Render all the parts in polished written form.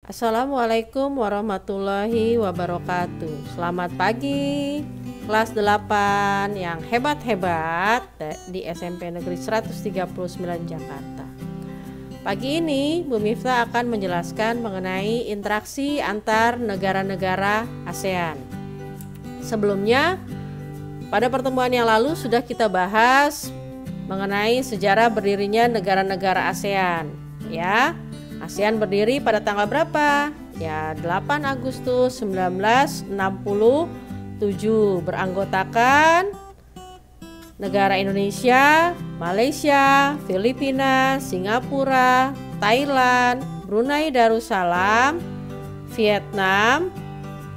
Assalamualaikum warahmatullahi wabarakatuh. Selamat pagi kelas 8 yang hebat-hebat di SMP Negeri 139 Jakarta. Pagi ini Bu Miftah akan menjelaskan mengenai interaksi antar negara-negara ASEAN. Sebelumnya, pada pertemuan yang lalu sudah kita bahas mengenai sejarah berdirinya negara-negara ASEAN, ya. ASEAN berdiri pada tanggal berapa? Ya, 8 Agustus 1967, beranggotakan negara Indonesia, Malaysia, Filipina, Singapura, Thailand, Brunei Darussalam, Vietnam,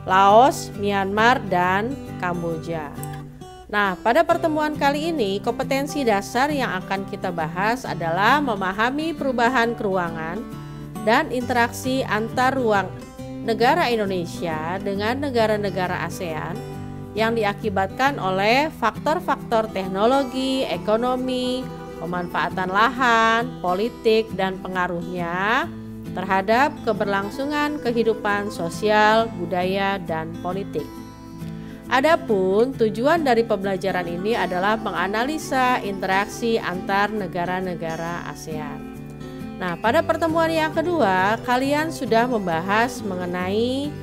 Laos, Myanmar, dan Kamboja. Nah, pada pertemuan kali ini, kompetensi dasar yang akan kita bahas adalah memahami perubahan keruangan dan interaksi antar ruang negara Indonesia dengan negara-negara ASEAN yang diakibatkan oleh faktor-faktor teknologi, ekonomi, pemanfaatan lahan, politik, dan pengaruhnya terhadap keberlangsungan kehidupan sosial, budaya, dan politik. Adapun tujuan dari pembelajaran ini adalah menganalisa interaksi antar negara-negara ASEAN. Nah, pada pertemuan yang kedua, kalian sudah membahas mengenai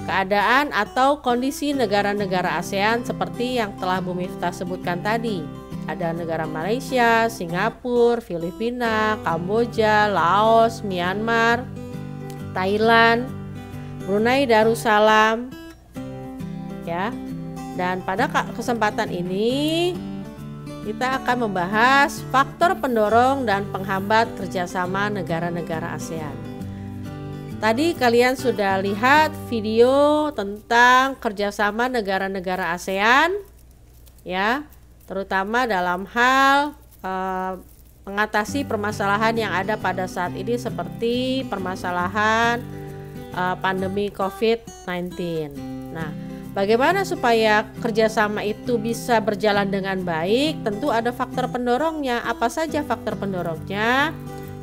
keadaan atau kondisi negara-negara ASEAN seperti yang telah Bu Miftah sebutkan tadi. Ada negara Malaysia, Singapura, Filipina, Kamboja, Laos, Myanmar, Thailand, Brunei Darussalam, ya. Dan pada kesempatan ini kita akan membahas faktor pendorong dan penghambat kerjasama negara-negara ASEAN. Tadi kalian sudah lihat video tentang kerjasama negara-negara ASEAN, ya, terutama dalam hal mengatasi permasalahan yang ada pada saat ini seperti permasalahan pandemi COVID-19. Nah, bagaimana supaya kerjasama itu bisa berjalan dengan baik? Tentu ada faktor pendorongnya. Apa saja faktor pendorongnya?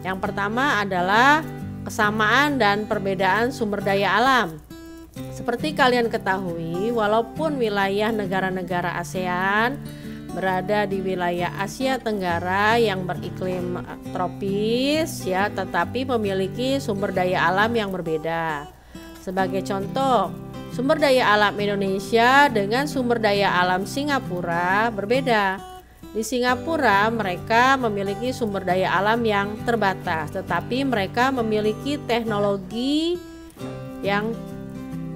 Yang pertama adalah kesamaan dan perbedaan sumber daya alam. Seperti kalian ketahui, walaupun wilayah negara-negara ASEAN berada di wilayah Asia Tenggara yang beriklim tropis, ya, tetapi memiliki sumber daya alam yang berbeda. Sebagai contoh, sumber daya alam Indonesia dengan sumber daya alam Singapura berbeda. Di Singapura mereka memiliki sumber daya alam yang terbatas, tetapi mereka memiliki teknologi yang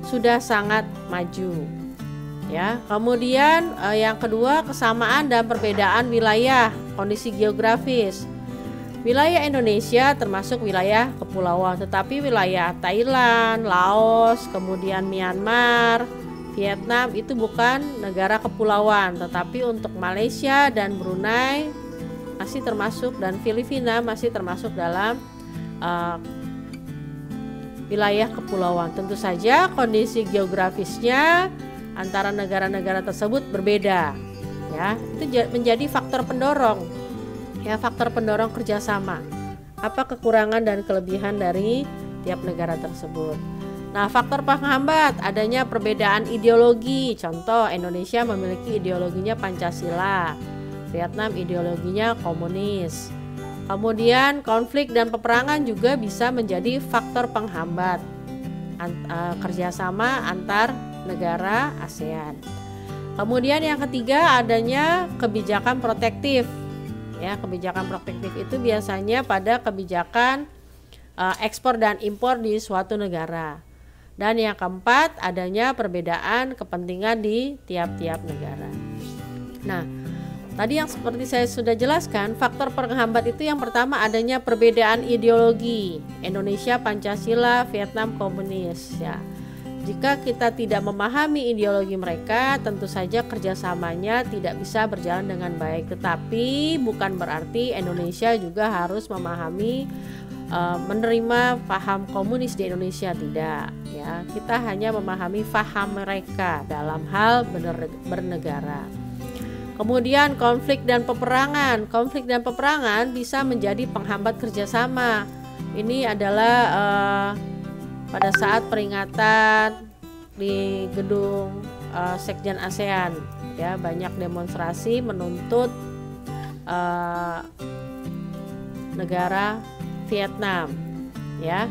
sudah sangat maju. Ya, kemudian yang kedua, kesamaan dan perbedaan wilayah, kondisi geografis. Wilayah Indonesia termasuk wilayah kepulauan, tetapi wilayah Thailand, Laos, kemudian Myanmar, Vietnam itu bukan negara kepulauan, tetapi untuk Malaysia dan Brunei masih termasuk, dan Filipina masih termasuk dalam wilayah kepulauan. Tentu saja kondisi geografisnya antara negara-negara tersebut berbeda, ya. Itu menjadi faktor pendorong. Ya, faktor pendorong kerjasama. Apa kekurangan dan kelebihan dari tiap negara tersebut. Nah, faktor penghambat adanya perbedaan ideologi. Contoh, Indonesia memiliki ideologinya Pancasila, Vietnam ideologinya komunis. Kemudian konflik dan peperangan juga bisa menjadi faktor penghambat kerjasama antar negara ASEAN. Kemudian yang ketiga, adanya kebijakan protektif. Ya, kebijakan protektif itu biasanya pada kebijakan ekspor dan impor di suatu negara. Dan yang keempat, adanya perbedaan kepentingan di tiap-tiap negara. Nah, tadi yang seperti saya sudah jelaskan, faktor penghambat itu yang pertama adanya perbedaan ideologi. Indonesia Pancasila, Vietnam komunis, ya. Jika kita tidak memahami ideologi mereka, tentu saja kerjasamanya tidak bisa berjalan dengan baik. Tetapi bukan berarti Indonesia juga harus memahami, menerima paham komunis di Indonesia, tidak. Ya, kita hanya memahami paham mereka dalam hal bernegara. Kemudian konflik dan peperangan. Konflik dan peperangan bisa menjadi penghambat kerjasama. Ini adalah saat peringatan di gedung Sekjen ASEAN, ya, banyak demonstrasi menuntut negara Vietnam, ya.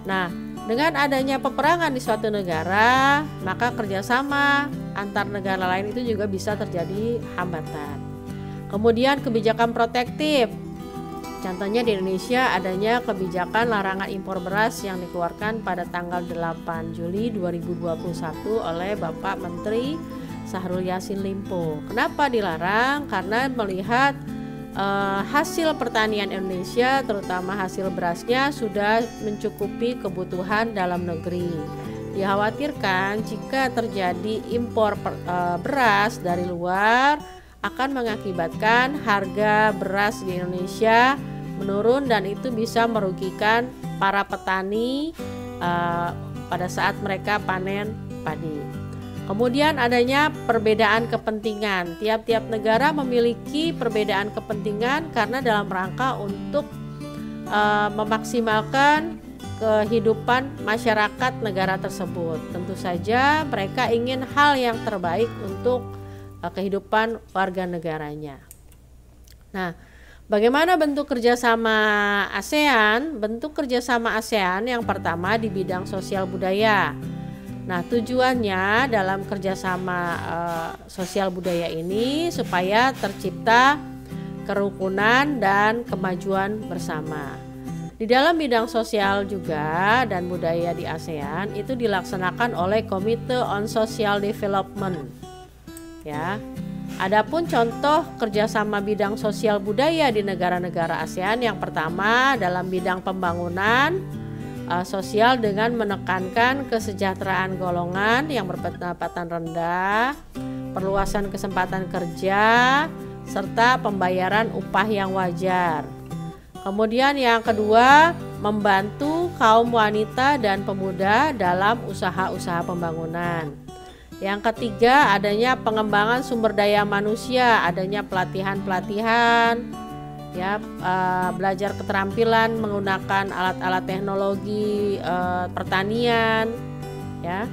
Nah, dengan adanya peperangan di suatu negara, maka kerjasama antar negara lain itu juga bisa terjadi hambatan. Kemudian kebijakan protektif. Contohnya di Indonesia adanya kebijakan larangan impor beras yang dikeluarkan pada tanggal 8 Juli 2021 oleh Bapak Menteri Syahrul Yassin Limpo. Kenapa dilarang? Karena melihat hasil pertanian Indonesia, terutama hasil berasnya, sudah mencukupi kebutuhan dalam negeri. Dikhawatirkan jika terjadi impor beras dari luar akan mengakibatkan harga beras di Indonesia menurun dan itu bisa merugikan para petani pada saat mereka panen padi. Kemudian adanya perbedaan kepentingan. Tiap-tiap negara memiliki perbedaan kepentingan karena dalam rangka untuk memaksimalkan kehidupan masyarakat negara tersebut. Tentu saja mereka ingin hal yang terbaik untuk kehidupan warga negaranya. Nah, bagaimana bentuk kerjasama ASEAN? Bentuk kerjasama ASEAN yang pertama di bidang sosial budaya. Nah, tujuannya dalam kerjasama sosial budaya ini supaya tercipta kerukunan dan kemajuan bersama. Di dalam bidang sosial juga dan budaya di ASEAN itu dilaksanakan oleh Komite on Social Development. Ya, adapun contoh kerjasama bidang sosial budaya di negara-negara ASEAN yang pertama dalam bidang pembangunan sosial dengan menekankan kesejahteraan golongan yang berpendapatan rendah, perluasan kesempatan kerja, serta pembayaran upah yang wajar. Kemudian yang kedua, membantu kaum wanita dan pemuda dalam usaha-usaha pembangunan. Yang ketiga, adanya pengembangan sumber daya manusia, adanya pelatihan-pelatihan, ya, belajar keterampilan menggunakan alat-alat teknologi pertanian, ya.